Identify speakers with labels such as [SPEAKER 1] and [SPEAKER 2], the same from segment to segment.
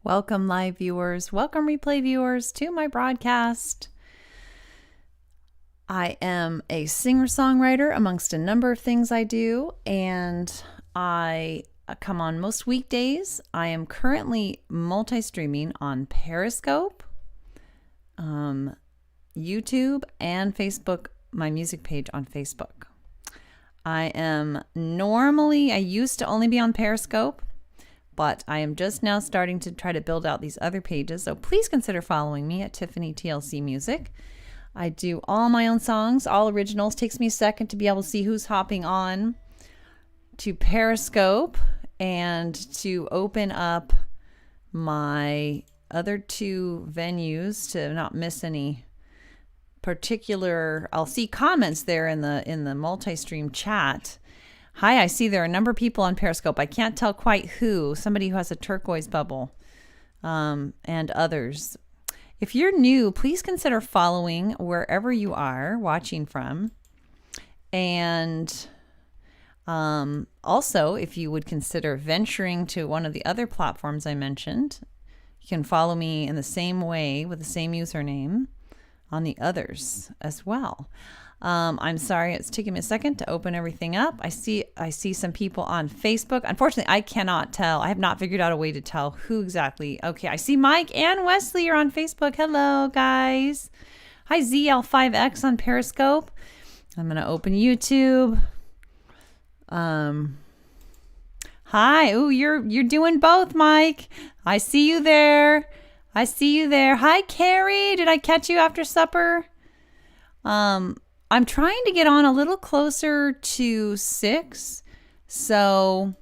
[SPEAKER 1] Welcome, live viewers. Welcome, replay viewers, to my broadcast. I am a singer-songwriter amongst a number of things I do, and I come on most weekdays. I am currently multi-streaming on Periscope, YouTube, and Facebook, my music page on Facebook. I used to only be on Periscope, but I am just now starting to try to build out these other pages. So please consider following me at Tiffany TLC Music. I do all my own songs, all originals. Takes me a second to be able to see who's hopping on to Periscope and to open up my other two venues to not miss any particular. I'll see comments there in the multi-stream chat. Hi, I see there are a number of people on Periscope. I can't tell quite who. Somebody who has a turquoise bubble, and others. If you're new, please consider following wherever you are watching from. And also, if you would consider venturing to one of the other platforms I mentioned, you can follow me in the same way with the same username on the others as well. I'm sorry it's taking me a second to open everything up. I see some people on Facebook. Unfortunately, I cannot tell. I have not figured out a way to tell who exactly. Okay, I see Mike and Wesley are on Facebook. Hello, guys. Hi, ZL5X on Periscope. I'm going to open YouTube. Hi. Ooh, you're doing both, Mike. I see you there. Hi, Carrie. Did I catch you after supper? I'm trying to get on a little closer to 6, so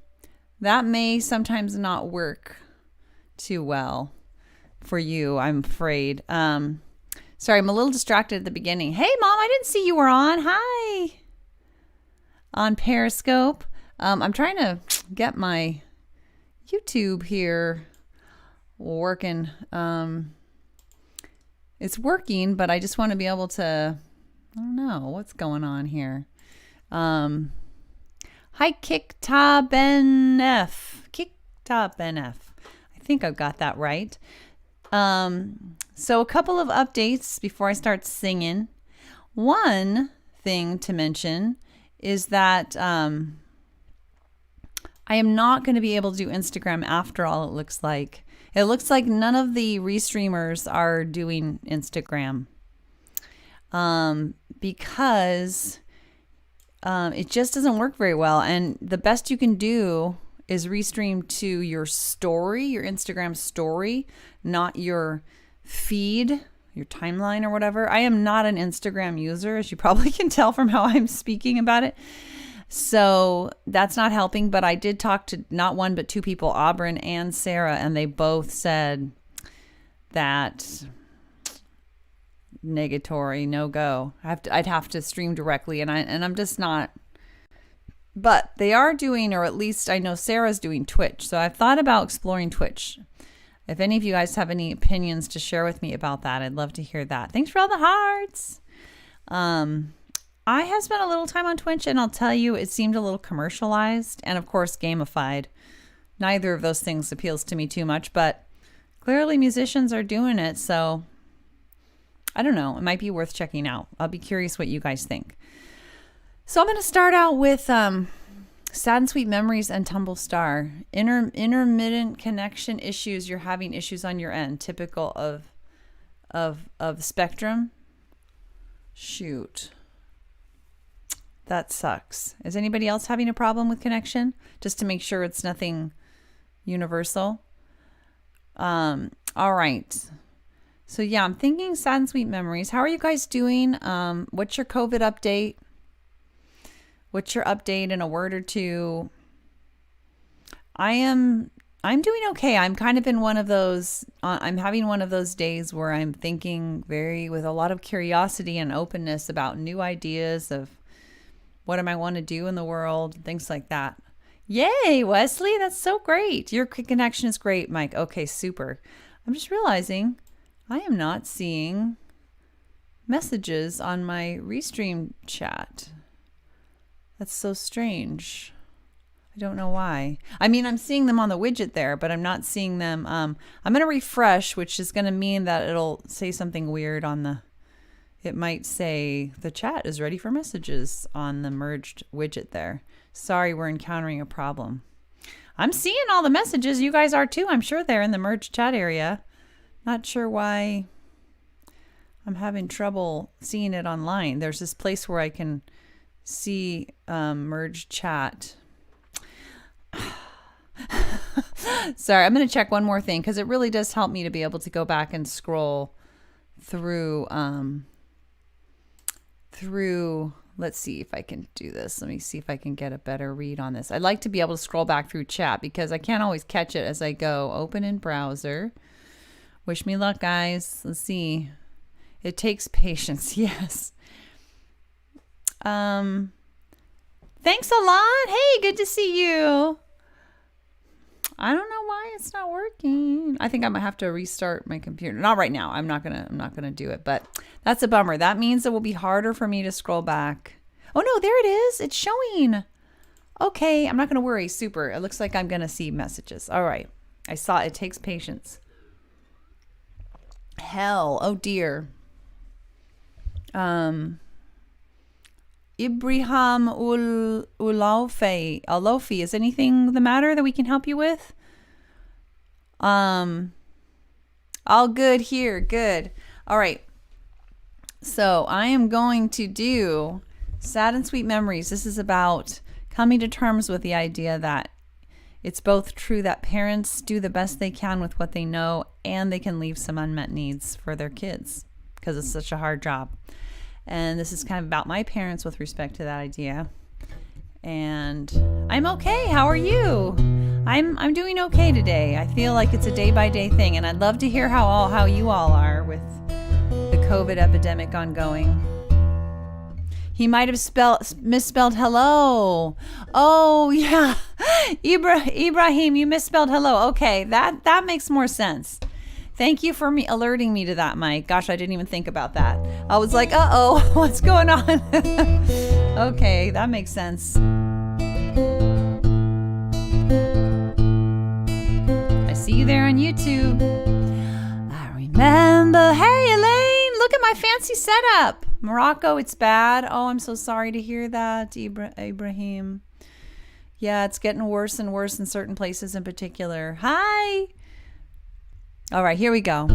[SPEAKER 1] that may sometimes not work too well for you, I'm afraid. Sorry, I'm a little distracted at the beginning. Hey, Mom, I didn't see you were on. Hi. On Periscope. I'm trying to get my YouTube here working. It's working, but I just want to be able to... I don't know what's going on here. Hi, Kikta Ben F. I think I've got that right. So a couple of updates before I start singing. One thing to mention is that I am not going to be able to do Instagram after all, it looks like. It looks like none of the restreamers are doing Instagram. Because it just doesn't work very well. And the best you can do is restream to your story, your Instagram story, not your feed, your timeline or whatever. I am not an Instagram user, as you probably can tell from how I'm speaking about it. So that's not helping. But I did talk to not one, but two people, Auburn and Sarah, and they both said that... negatory, no go. I'd have to stream directly, and I'm just not. But they are doing, or at least I know Sarah's doing Twitch. So I've thought about exploring Twitch. If any of you guys have any opinions to share with me about that, I'd love to hear that. Thanks for all the hearts. I have spent a little time on Twitch, and I'll tell you, it seemed a little commercialized and of course gamified. Neither of those things appeals to me too much, but clearly musicians are doing it, so I don't know. It might be worth checking out. I'll be curious what you guys think. So I'm going to start out with Sad and Sweet Memories and Tumble Star. Intermittent connection issues. You're having issues on your end. Typical of Spectrum. Shoot. That sucks. Is anybody else having a problem with connection? Just to make sure it's nothing universal. All right. So yeah, I'm thinking Sad and Sweet Memories. How are you guys doing? What's your COVID update? What's your update in a word or two? I'm doing okay. I'm kind of in one of those, I'm having one of those days where I'm thinking with a lot of curiosity and openness about new ideas of what I want to do in the world, things like that. Yay, Wesley, that's so great. Your connection is great, Mike. Okay, super. I'm just realizing I am not seeing messages on my Restream chat. That's so strange. I don't know why. I mean, I'm seeing them on the widget there, but I'm not seeing them. I'm going to refresh, which is going to mean that it'll say something weird on the... It might say the chat is ready for messages on the merged widget there. Sorry, we're encountering a problem. I'm seeing all the messages. You guys are too. I'm sure they're in the merged chat area. Not sure why I'm having trouble seeing it online. There's this place where I can see merged chat. Sorry, I'm going to check one more thing because it really does help me to be able to go back and scroll through let's see if I can do this. Let me see if I can get a better read on this. I'd like to be able to scroll back through chat because I can't always catch it as I go. Open in browser. Wish me luck, guys. Let's see. It takes patience. Yes. Thanks a lot. Hey, good to see you. I don't know why it's not working. I think I might have to restart my computer. Not right now. I'm not gonna do it, but that's a bummer. That means it will be harder for me to scroll back. Oh no, there it is. It's showing. Okay, I'm not gonna worry. Super. It looks like I'm gonna see messages. All right. I saw it takes patience. Hell. Oh dear. Ibrahim Alofi, is anything the matter that we can help you with? All good here. Good. All right. So I am going to do Sad and Sweet Memories. This is about coming to terms with the idea that it's both true that parents do the best they can with what they know, and they can leave some unmet needs for their kids because it's such a hard job. And this is kind of about my parents with respect to that idea. And I'm okay. How are you? I'm doing okay today. I feel like it's a day-by-day thing, and I'd love to hear how you all are with the COVID epidemic ongoing. He might have misspelled hello. Oh, yeah. Ibrahim, you misspelled hello. Okay, that makes more sense. Thank you for alerting me to that, Mike. Gosh, I didn't even think about that. I was like, uh-oh, what's going on? Okay, that makes sense. I see you there on YouTube. I remember, hey, Elaine, look at my fancy setup. Morocco, it's bad. Oh, I'm so sorry to hear that, Ibrahim. Yeah, it's getting worse and worse in certain places in particular. Hi. All right, here we go.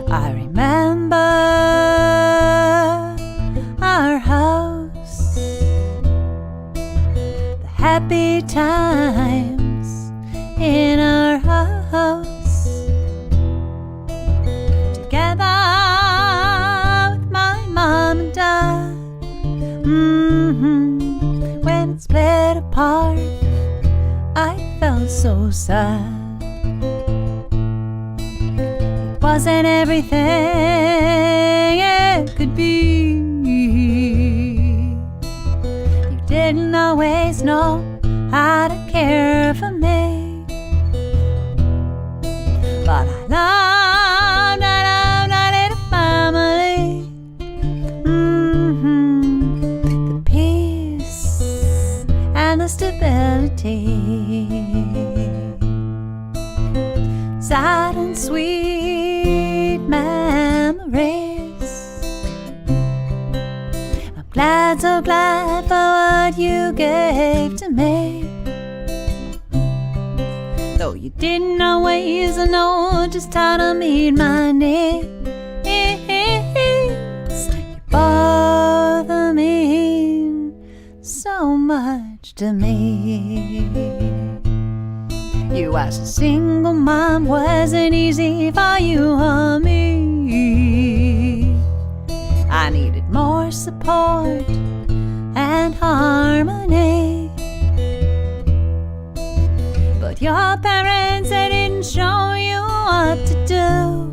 [SPEAKER 1] I remember our house, the happy times in our house, together with my mom and dad. When it split apart, I felt so sad. It wasn't everything it could be. You didn't always know how to care for me, but I loved our little family. The peace and the stability, sad and sweet memories. I'm glad, so glad for what you gave to me. Though you didn't always know just how to meet my needs, you bother me so much to me. You as a single mom wasn't easy for you or me. I needed more support and harmony, but your parents, they didn't show you what to do.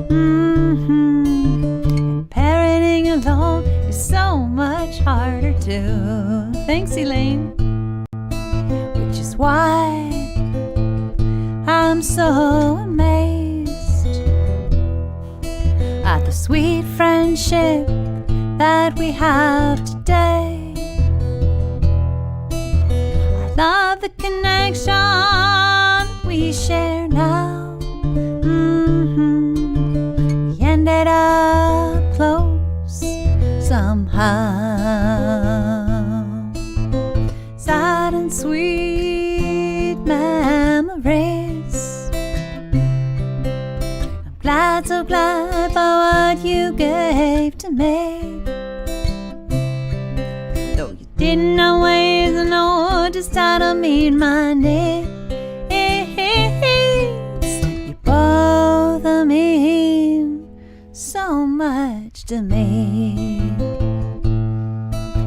[SPEAKER 1] And parenting alone is so much harder too. Thanks, Elaine. Which is why I'm so amazed at the sweet friendship that we have today. I love the connection we share now. We ended up close somehow. Sad and sweet memories. I'm glad, so glad for what you gave to me. Though you didn't always know just how to meet my needs. You both mean so much to me.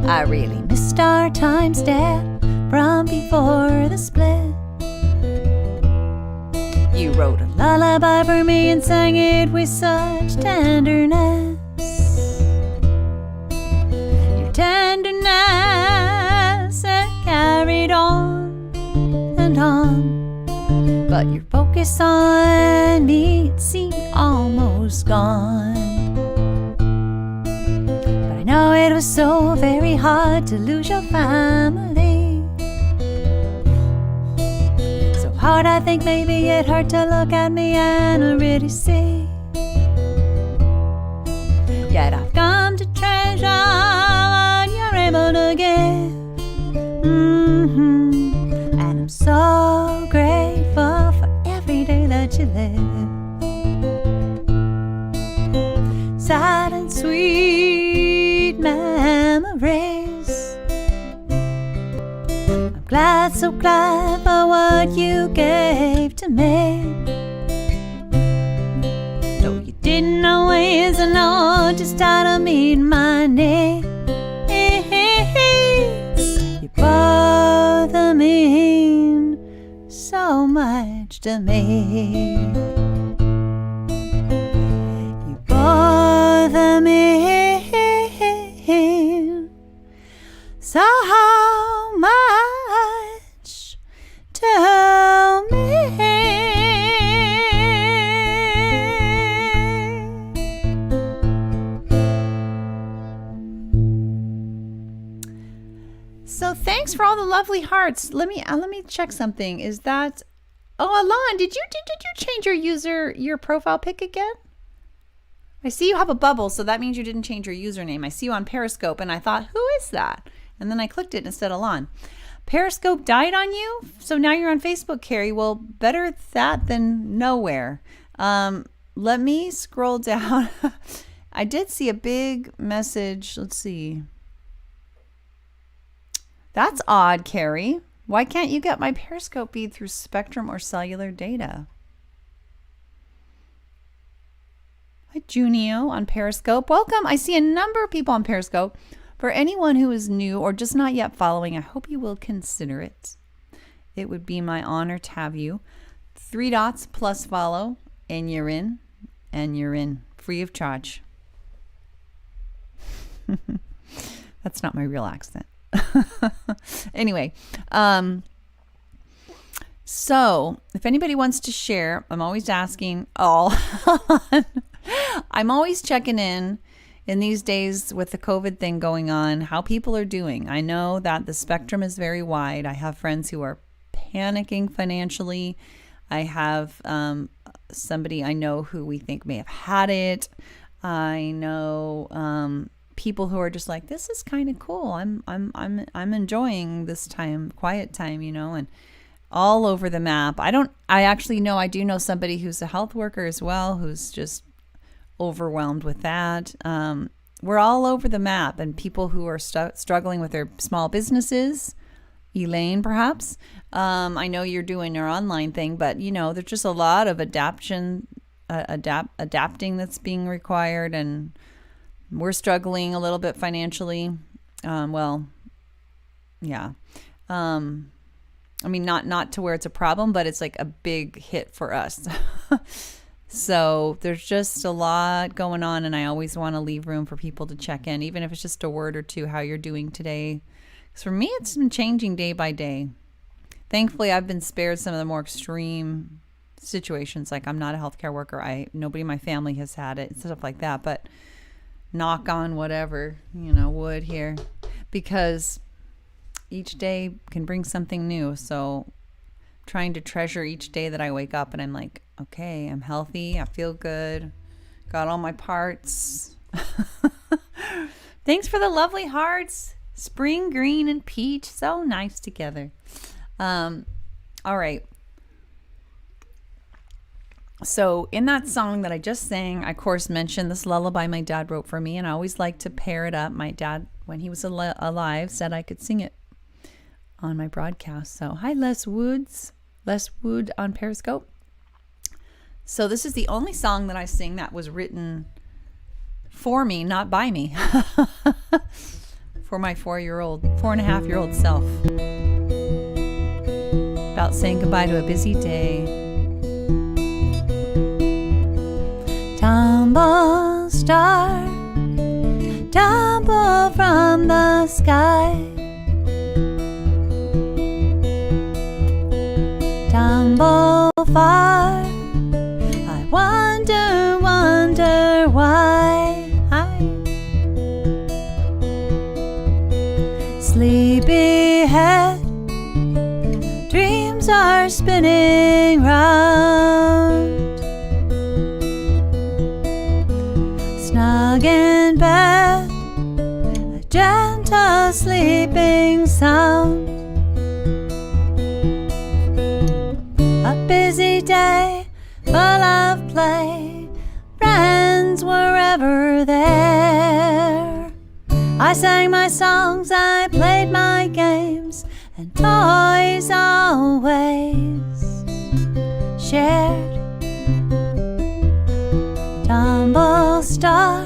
[SPEAKER 1] I really missed our times, Dad, from before the split. You wrote a lullaby for me and sang it with such tenderness. Your tenderness had carried on and on, but your focus on me, it seemed almost gone. But I know it was so very hard to lose your family. So hard, I think maybe it hurt to look at me and already see. Yet I've come to treasure what you're able to give. And I'm so grateful for every day that you live. Sad and sweet memories. I'm glad, so glad for what you gave to me. Though you didn't always know just how to meet my needs. You both mean so much to me. You both mean so much to me. So thanks for all the lovely hearts. Let me check something. Is that Alon, did you change your profile pic again? I see you have a bubble, so that means you didn't change your username. I see you on Periscope, and I thought, who is that? And then I clicked it and it said Alon. Periscope died on you, so now you're on Facebook, Carrie. Well, better that than nowhere. Let me scroll down. I did see a big message. Let's see. That's odd, Carrie. Why can't you get my Periscope feed through Spectrum or cellular data? Hi, Junio on Periscope. Welcome. I see a number of people on Periscope. For anyone who is new or just not yet following, I hope you will consider it. It would be my honor to have you. 3 dots plus follow, and you're in. And you're in. Free of charge. That's not my real accent. Anyway, so if anybody wants to share, I'm always asking I'm always checking in these days with the COVID thing going on, how people are doing. I know that the spectrum is very wide. I have friends who are panicking financially. I have somebody I know who we think may have had it. I know people who are just like, this is kind of cool. I'm enjoying this time, quiet time, and all over the map. I do know somebody who's a health worker as well, who's just overwhelmed with that. We're all over the map, and people who are struggling with their small businesses. Elaine, perhaps. I know you're doing your online thing, but there's just a lot of adapting that's being required, and we're struggling a little bit financially. Not to where it's a problem, but it's like a big hit for us. So there's just a lot going on, and I always want to leave room for people to check in, even if it's just a word or two, how you're doing today. Because for me, it's been changing day by day. Thankfully, I've been spared some of the more extreme situations. Like, I'm not a healthcare worker. Nobody in my family has had it and stuff like that. But knock on whatever, wood here, because each day can bring something new. So trying to treasure each day that I wake up and I'm like, okay, I'm healthy, I feel good, got all my parts. Thanks for the lovely hearts. Spring green and peach, so nice together. All right. So in that song that I just sang, I of course mentioned this lullaby my dad wrote for me, and I always like to pair it up. My dad, when he was alive, said I could sing it on my broadcast. So hi, Les Wood on Periscope. So this is the only song that I sing that was written for me, not by me, for my 4.5-year-old self, about saying goodbye to a busy day. Tumble star, tumble from the sky, tumble far, I wonder why. Sleepyhead, dreams are spinning round. Snug in bed, a gentle sleeping sound. A busy day, full of play, friends were ever there. I sang my songs, I played my games, and toys always shared. Tumble star,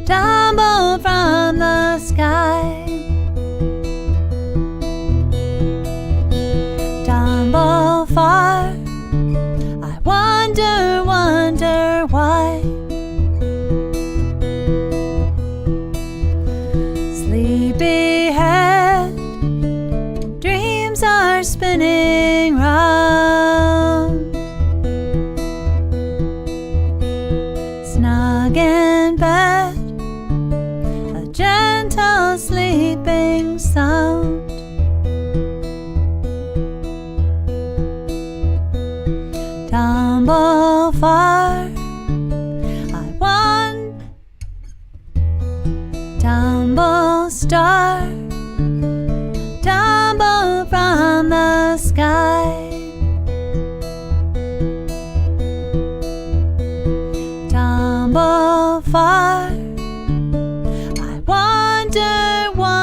[SPEAKER 1] tumble from the sky, tumble far, I wonder why. Sleepyhead, dreams are spinning round. Snug in bed, a gentle sleeping sound. Tumble far, tumble star, tumble from the sky. Tumble far, I wonder why.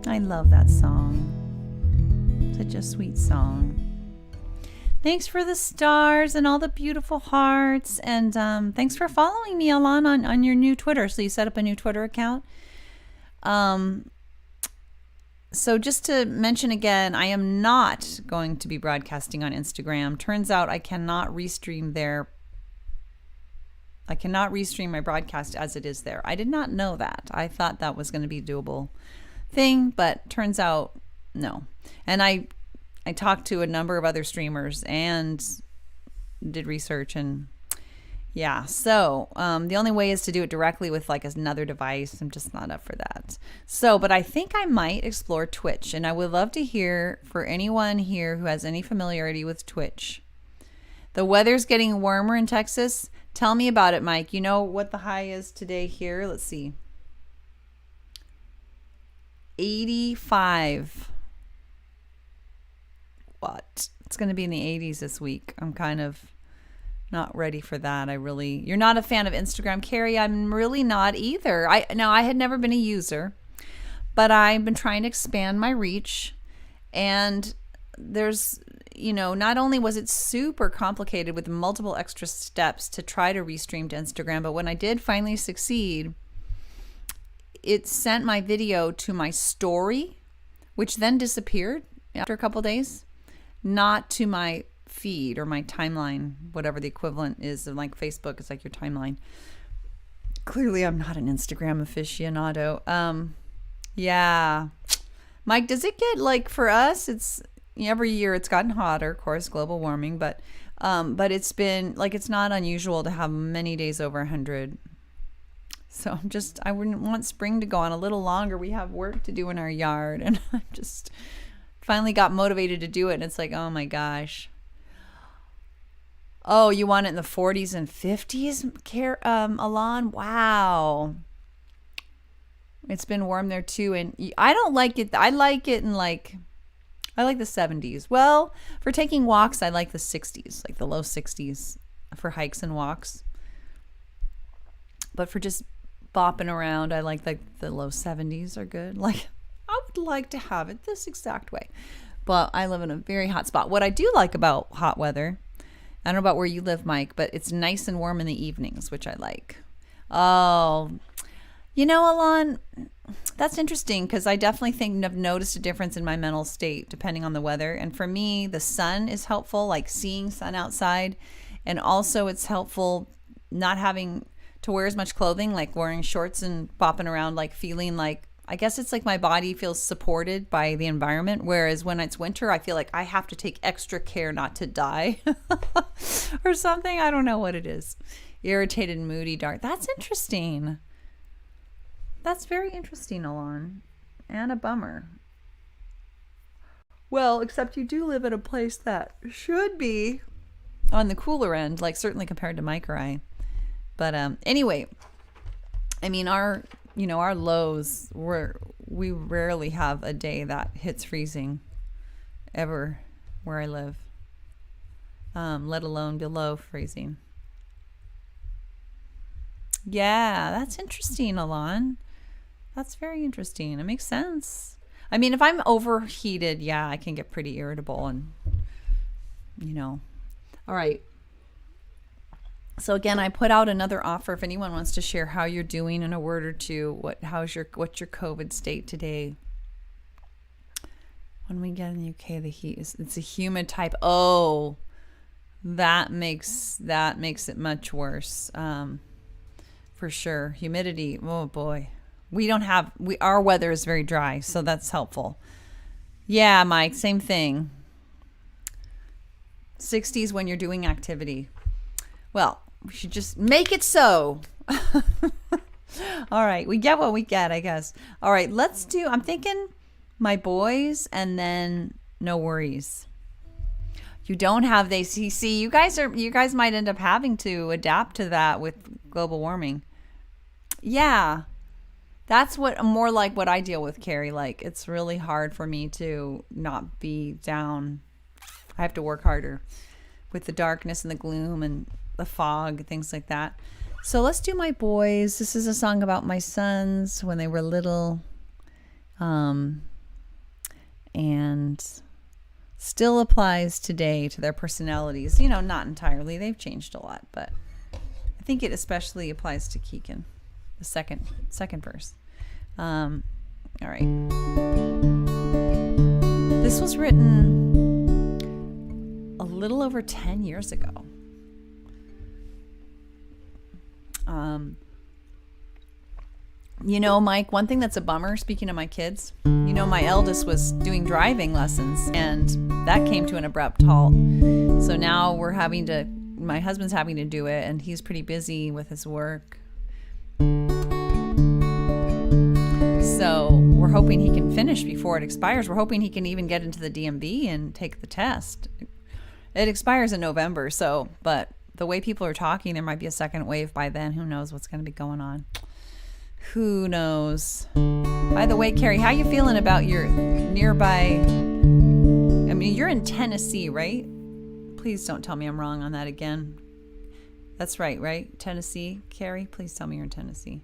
[SPEAKER 1] I love that song. Such a sweet song. Thanks for the stars and all the beautiful hearts. And thanks for following me, Alon, on your new Twitter. So you set up a new Twitter account. So just to mention again, I am not going to be broadcasting on Instagram. Turns out I cannot restream there. I cannot restream my broadcast as it is there. I did not know that. I thought that was going to be a doable thing, but turns out no. And I talked to a number of other streamers and did research, and yeah, so the only way is to do it directly with like another device. I'm just not up for that. So, but I think I might explore Twitch, and I would love to hear for anyone here who has any familiarity with Twitch. The weather's getting warmer in Texas. Tell me about it, Mike. You know what the high is today here? Let's see. 85. What? It's going to be in the 80s this week. I'm kind of not ready for that. You're not a fan of Instagram, Carrie? I'm really not either. I had never been a user, but I've been trying to expand my reach, and there's, not only was it super complicated with multiple extra steps to try to restream to Instagram, but when I did finally succeed, it sent my video to my story, which then disappeared after a couple days, not to my feed or my timeline, whatever the equivalent is of like Facebook. It's like your timeline. Clearly, I'm not an Instagram aficionado. Yeah. Mike, does it get like for us? It's every year it's gotten hotter, of course, global warming, but it's been like it's not unusual to have many days over 100. So I wouldn't want spring to go on a little longer. We have work to do in our yard, and I just finally got motivated to do it, and it's like, oh my gosh. Oh, you want it in the 40s and 50s, Alon? Wow. It's been warm there too, and I don't like it. I like it in I like the 70s. Well, for taking walks, I like the 60s, like the low 60s for hikes and walks. But for just bopping around, I like the low 70s are good. Like, I would like to have it this exact way. But I live in a very hot spot. What I do like about hot weather, I don't know about where you live, Mike, but it's nice and warm in the evenings, which I like. Oh, Alon, that's interesting because I definitely think I've noticed a difference in my mental state depending on the weather. And for me, the sun is helpful, like seeing sun outside. And also it's helpful not having to wear as much clothing, like wearing shorts and bopping around, like feeling like, I guess it's like my body feels supported by the environment. Whereas when it's winter, I feel like I have to take extra care not to die or something. I don't know what it is. Irritated, moody, dark. That's interesting. That's very interesting, Alon. And a bummer. Well, except you do live at a place that should be on the cooler end, like certainly compared to Mike or I. But anyway, I mean, our lows, we rarely have a day that hits freezing ever where I live, let alone below freezing. Yeah, that's interesting, Alon. That's very interesting. It makes sense. I mean, if I'm overheated, yeah, I can get pretty irritable and, All right. So again, I put out another offer if anyone wants to share how you're doing in a word or two. What's your COVID state today? When we get in the UK, the heat it's a humid type. Oh, that makes it much worse. For sure. Humidity. Oh boy. Our weather is very dry, so that's helpful. Yeah, Mike, same thing. 60s when you're doing activity. Well, we should just make it so. All right, we get what we get, I guess. All right, I'm thinking my boys and then no worries. You don't have the ACC. You guys might end up having to adapt to that with global warming. Yeah. That's more like what I deal with, Carrie. Like, it's really hard for me to not be down. I have to work harder with the darkness and the gloom and the fog, things like that. So let's do my boys. This is a song about my sons when they were little. And still applies today to their personalities. Not entirely. They've changed a lot, but I think it especially applies to Keegan. The second verse. All right. This was written a little over 10 years ago. Mike, one thing that's a bummer, speaking of my kids, my eldest was doing driving lessons and that came to an abrupt halt. So now my husband's having to do it and he's pretty busy with his work. So we're hoping he can finish before it expires. We're hoping he can even get into the DMV and take the test. It expires in November, but the way people are talking, there might be a second wave by then. Who knows what's going to be going on? Who knows? By the way, Carrie, how you feeling about your nearby? I mean, you're in Tennessee, right? Please don't tell me I'm wrong on that again. That's right? Tennessee, Carrie? Please tell me you're in Tennessee.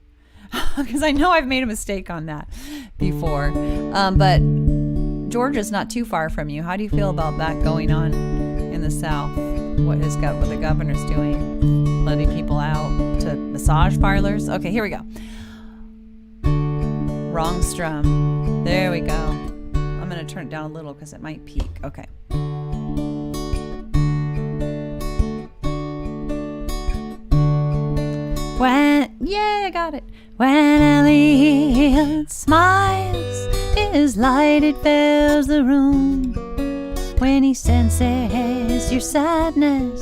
[SPEAKER 1] Because I know I've made a mistake on that before. But Georgia's not too far from you. How do you feel about that going on in the South? What the governor's doing? Letting people out to massage parlors? Okay, here we go. Wrong strum. There we go. I'm going to turn it down a little because it might peak. Okay. Yay, I got it. When Elliot smiles, his light it fills the room. When he senses your sadness,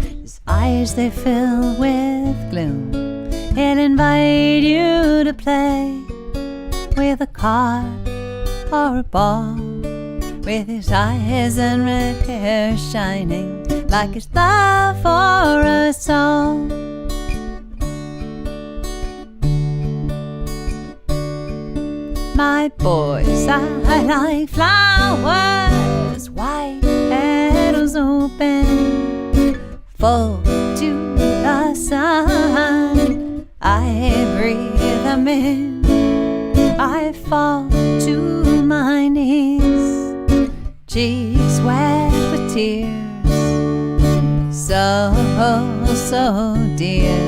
[SPEAKER 1] his eyes they fill with gloom. He'll invite you to play with a card or a ball, with his eyes and red hair shining like his love for us all. My boys, I like flowers, white petals open, full to the sun. I breathe them in, I fall to my knees, cheeks wet with tears, so dear.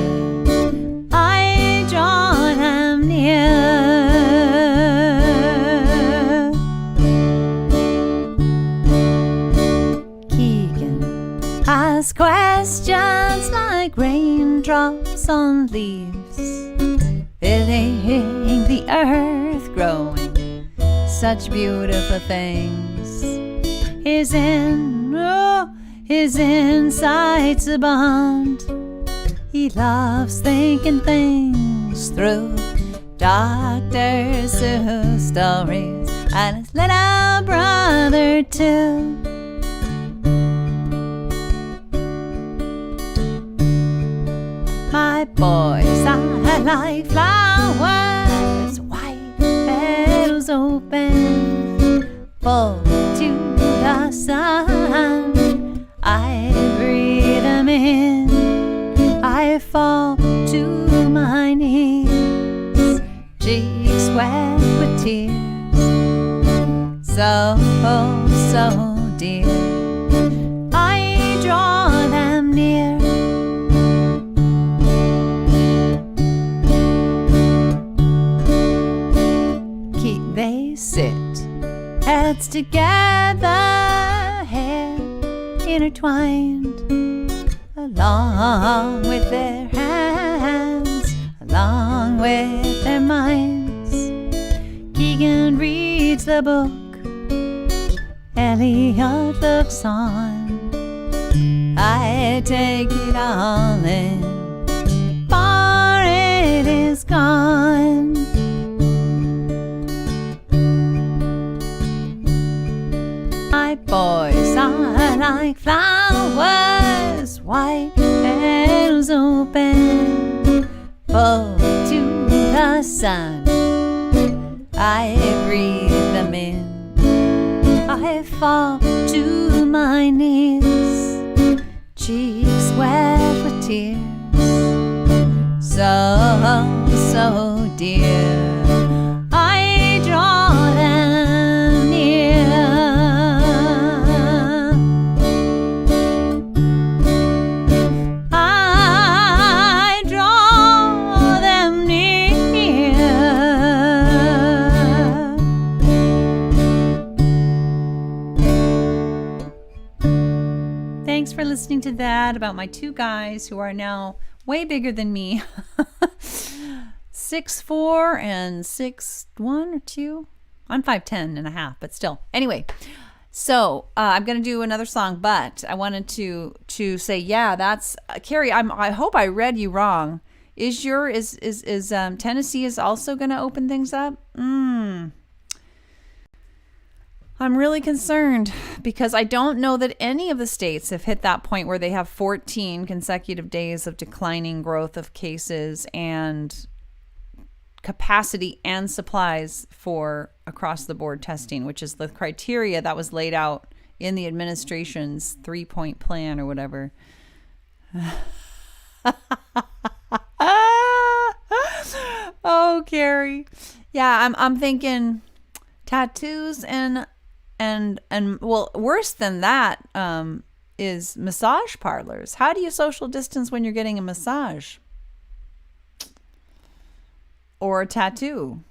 [SPEAKER 1] I draw them near. Ask questions like raindrops on leaves, filling the earth, growing such beautiful things. His insights abound. He loves thinking things through. Doctors who stories, and his little brother too. My boys, I like flowers, white petals open, full to the sun. I breathe them in, I fall to my knees, cheeks wet with tears, so dear. I draw them near. They sit, heads together, hair intertwined, along with their hands, along with their minds. Keegan reads the book, Elliot looks on. I take it all in, for it is gone. My boys, I like flowers, white petals open, full to the sun. I breathe them in, I fall to my knees, cheeks wet with tears, so dear. I draw them near. Thanks for listening to that about my two guys who are now way bigger than me. 6'4" and 6'1" or 2. I'm 5'10" and a half, but still. Anyway, so I'm gonna do another song, but I wanted to say, yeah, that's Carrie. I hope I read you wrong. Is Tennessee is also gonna open things up? I'm really concerned because I don't know that any of the states have hit that point where they have 14 consecutive days of declining growth of cases and capacity and supplies for across the board testing, which is the criteria that was laid out in the administration's 3-point plan or whatever. Oh, Carrie. Yeah, I'm thinking tattoos and well, worse than that is massage parlors. How do you social distance when you're getting a massage or a tattoo?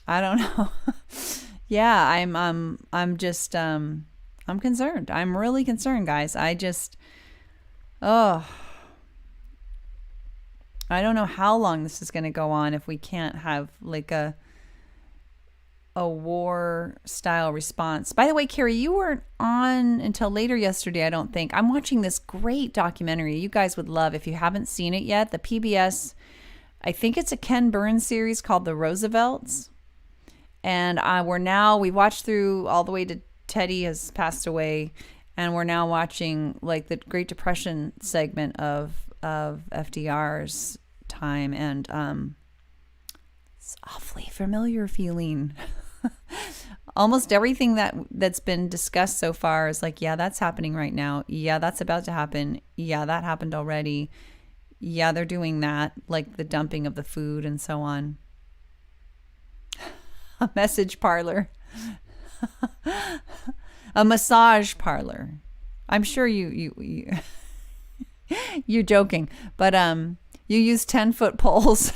[SPEAKER 1] I don't know. Yeah, I'm just I'm concerned. I'm really concerned, guys. I don't know how long this is going to go on if we can't have like a war style response. By the way, Carrie, you weren't on until later yesterday, I don't think. I'm watching this great documentary you guys would love if you haven't seen it yet. The PBS, I think it's a Ken Burns series called The Roosevelts. And we watched through all the way to Teddy has passed away. And we're now watching like the Great Depression segment of FDR's time. And it's awfully familiar feeling. Almost everything that's been discussed so far is like, yeah, that's happening right now. Yeah, that's about to happen. Yeah, that happened already. Yeah, they're doing that, like the dumping of the food and so on. A message parlor. A massage parlor. I'm sure you you're joking, but you use 10-foot poles.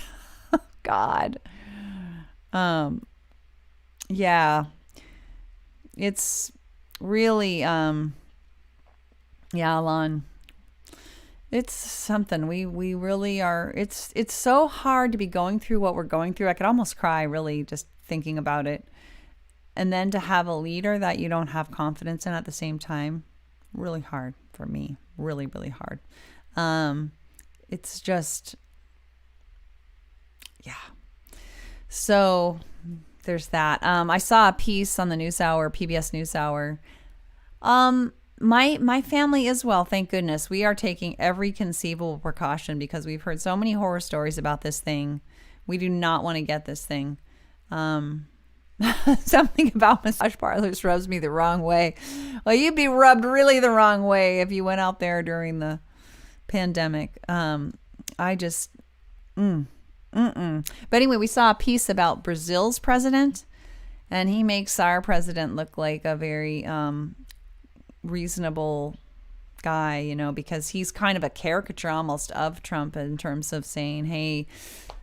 [SPEAKER 1] God. Yeah. It's really Alon. It's something. We really are. It's so hard to be going through what we're going through. I could almost cry really just thinking about it. And then to have a leader that you don't have confidence in at the same time, really hard for me. Really, really hard. It's just, yeah. So there's that. I saw a piece on the NewsHour, PBS NewsHour. My family is well, thank goodness. We are taking every conceivable precaution because we've heard so many horror stories about this thing. We do not want to get this thing. Something about massage parlors rubs me the wrong way. Well, you'd be rubbed really the wrong way if you went out there during the pandemic. I just, But anyway, we saw a piece about Brazil's president, and he makes our president look like a very reasonable guy, you know, because he's kind of a caricature almost of Trump in terms of saying, hey,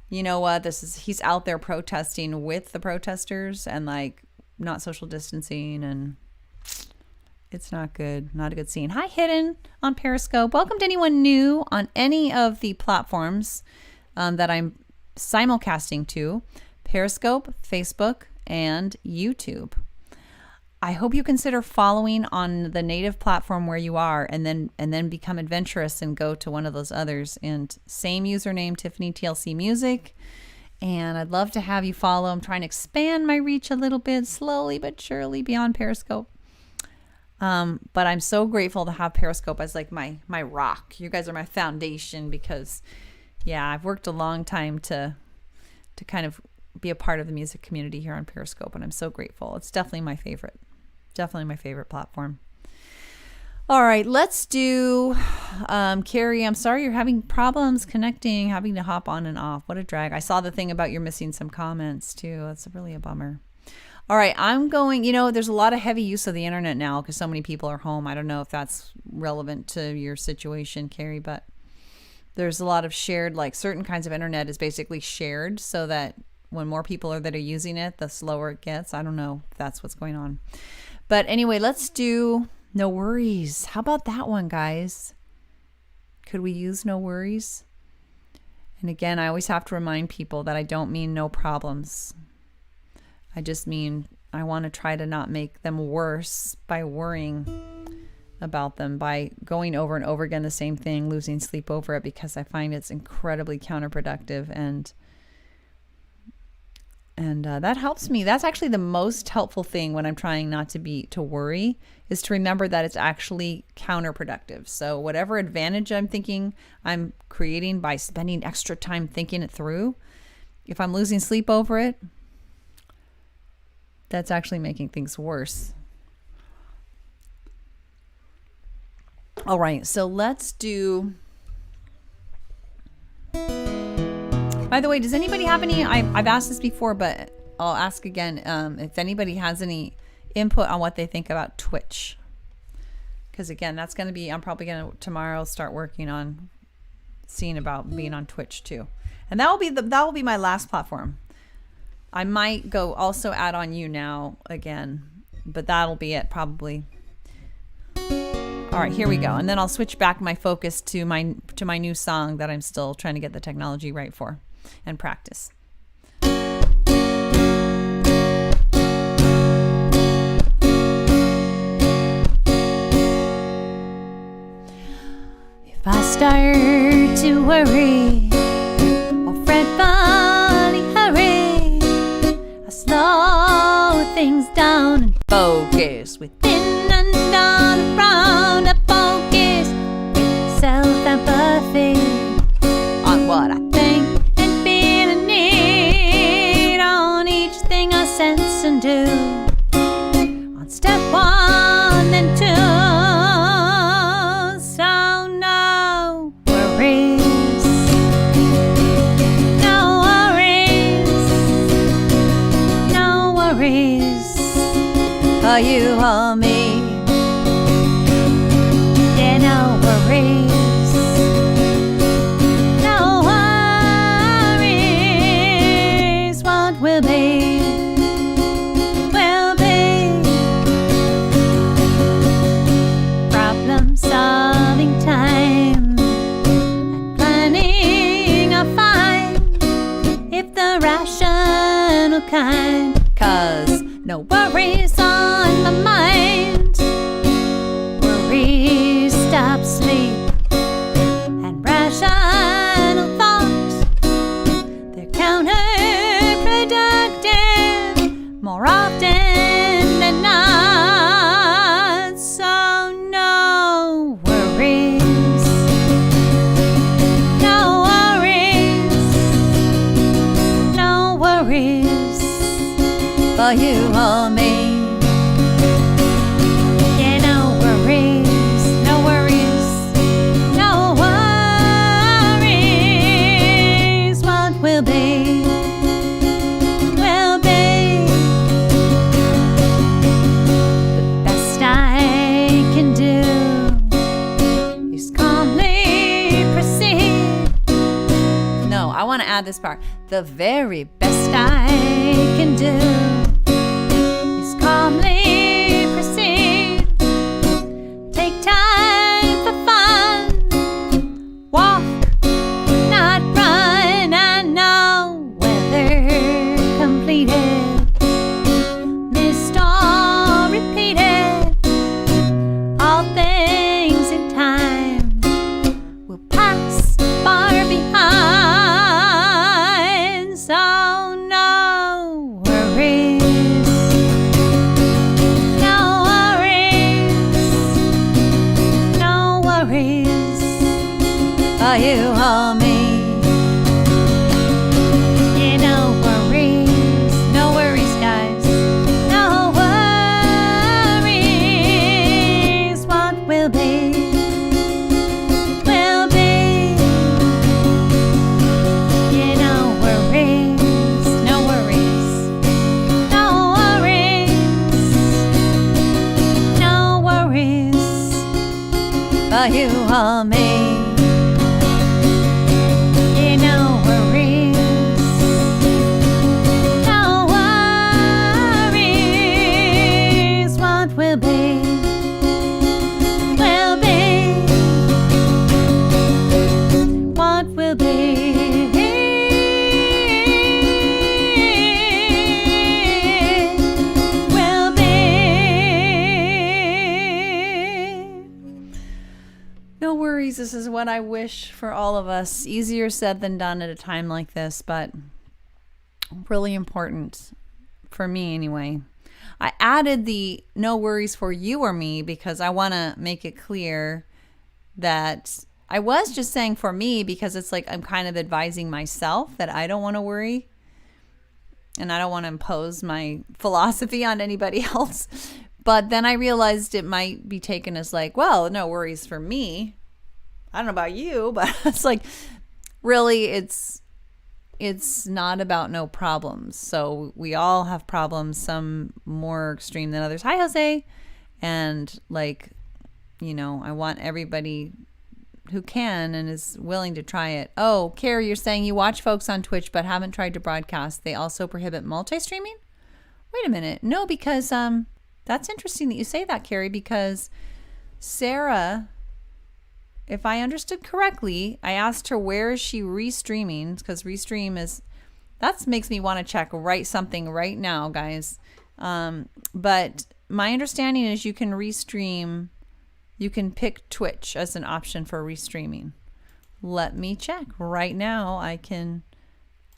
[SPEAKER 1] you know what, he's out there protesting with the protesters and like not social distancing, and it's not good. Not a good scene. Hi, Hidden on Periscope. Welcome to anyone new on any of the platforms that I'm simulcasting to: Periscope, Facebook, and YouTube. I hope you consider following on the native platform where you are, and then become adventurous and go to one of those others. And same username, Tiffany TLC Music. And I'd love to have you follow. I'm trying to expand my reach a little bit, slowly but surely, beyond Periscope. But I'm so grateful to have Periscope as like my rock. You guys are my foundation because, yeah, I've worked a long time to kind of be a part of the music community here on Periscope, and I'm so grateful. It's definitely my favorite. Definitely my favorite platform. All right, let's do Carrie. I'm sorry you're having problems connecting, having to hop on and off. What a drag. I saw the thing about you're missing some comments too. That's really a bummer. All right, I'm going, there's a lot of heavy use of the internet now because so many people are home. I don't know if that's relevant to your situation, Carrie, but there's a lot of shared, like certain kinds of internet is basically shared so that when more people are that are using it, the slower it gets. I don't know if that's what's going on. But anyway, let's do No Worries. How about that one, guys? Could we use No Worries? And again, I always have to remind people that I don't mean no problems. I just mean I want to try to not make them worse by worrying about them, by going over and over again the same thing, losing sleep over it, because I find it's incredibly counterproductive, and that helps me. That's actually the most helpful thing when I'm trying not to worry, is to remember that it's actually counterproductive. So whatever advantage I'm thinking I'm creating by spending extra time thinking it through, if I'm losing sleep over it, that's actually making things worse. All right, so let's do... By the way, does anybody have any, I've asked this before, but I'll ask again, if anybody has any input on what they think about Twitch. Because again, that's going to be, I'm probably going to tomorrow start working on seeing about being on Twitch too. And that will be my last platform. I might go also add on YouNow again, but that'll be it probably. All right, here we go. And then I'll switch back my focus to my new song that I'm still trying to get the technology right for and practice. If I start to worry or fretfully hurry, I slow things down and focus within and on around. I focus with self-empathy on what I think and feel and need, on each thing I sense and do, on step 1 and 2. So no worries, no worries, no worries for you or me. Yeah, no worries, no worries. What will be, will be. Problem solving time and planning a fine, if the rational kind. 'Cause no worries on my mind. Worries stop sleep and rational thoughts. They're counterproductive more often than not. So no worries, no worries, no worries for you or me. Yeah, no worries, no worries, no worries. What will be, will be. The best I can do is calmly proceed. No, I want to add this part. The very best I can do is calmly proceed. Take time for fun. Walk, not run. I know whether completed, missed or repeated, all things in time will pass far behind. So no worries, no worries, no worries for you or me. Yeah, no worries, no worries, guys, no worries. What will be, will be. Yeah, no worries, no worries, no worries, no worries for you or me. Yeah, no worries, no worries. What will be, will be. What will be, will be. No worries. This is what I wish for all of us. Easier said than done at a time like this, but really important for me anyway. I added the no worries for you or me because I want to make it clear that I was just saying for me, because it's like I'm kind of advising myself that I don't want to worry and I don't want to impose my philosophy on anybody else. But then I realized it might be taken as like, well, no worries for me. I don't know about you, but it's like, really, it's not about no problems. So we all have problems, some more extreme than others. Hi, Jose. And like, you know, I want everybody who can and is willing to try it. Oh, Carrie, you're saying you watch folks on Twitch but haven't tried to broadcast. They also prohibit multi-streaming? Wait a minute. No, because that's interesting that you say that, Carrie, because Sarah, if I understood correctly, I asked her where is she restreaming, because restream is, that makes me want to check something right now, guys. But my understanding is you can restream, you can pick Twitch as an option for restreaming. Let me check right now. I can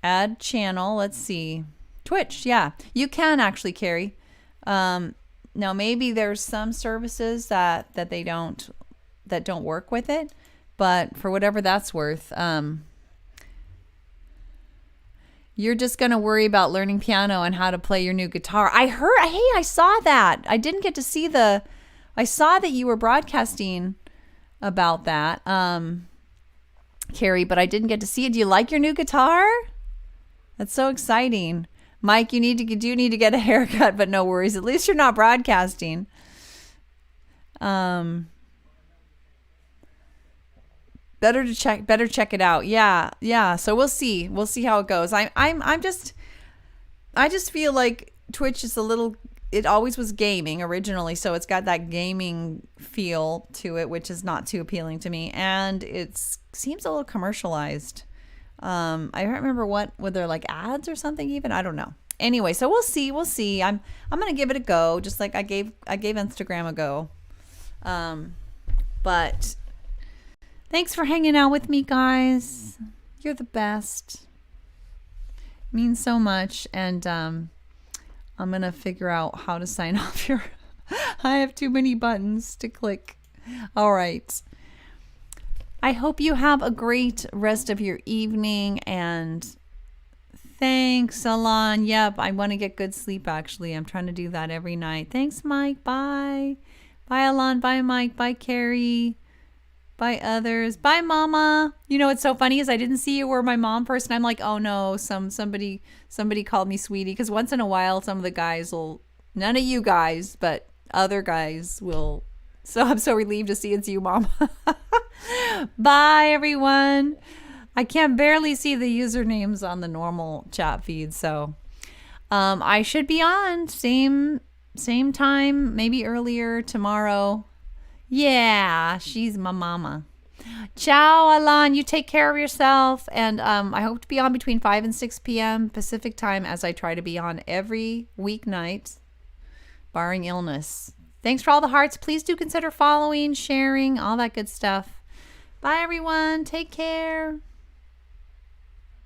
[SPEAKER 1] add channel. Let's see. Twitch, yeah, you can actually, Carrie. Now maybe there's some services that don't work with it, but for whatever that's worth, you're just going to worry about learning piano and how to play your new guitar. I saw that. I didn't get to see I saw that you were broadcasting about that, Carrie, but I didn't get to see it. Do you like your new guitar? That's so exciting. Mike, you need to get a haircut, but no worries. At least you're not broadcasting. Better check it out. Yeah. So we'll see how it goes. I just feel like Twitch is it always was gaming originally, so it's got that gaming feel to it, which is not too appealing to me, and it seems a little commercialized. I don't remember were there like ads or something even? I don't know. Anyway, so we'll see. I'm gonna give it a go, just like I gave Instagram a go. But thanks for hanging out with me, guys. You're the best. It means so much, and I'm gonna figure out how to sign off here. I have too many buttons to click. All right. I hope you have a great rest of your evening, and thanks, Alon. Yep, I want to get good sleep, actually. I'm trying to do that every night. Thanks, Mike. Bye. Bye, Alon. Bye, Mike. Bye, Carrie. Bye, others. Bye, Mama. You know what's so funny is I didn't see you were my mom first, and I'm like, oh no, somebody called me sweetie, because once in a while some of the guys will, none of you guys, but other guys will. So I'm so relieved to see it's you, Mom. Bye, everyone. I can barely see the usernames on the normal chat feed, so I should be on same time, maybe earlier tomorrow. Yeah, she's my mama. Ciao, Alan. You take care of yourself, and I hope to be on between 5 and 6 p.m. Pacific time, as I try to be on every weeknight, barring illness. Thanks for all the hearts. Please do consider following, sharing, all that good stuff. Bye, everyone. Take care.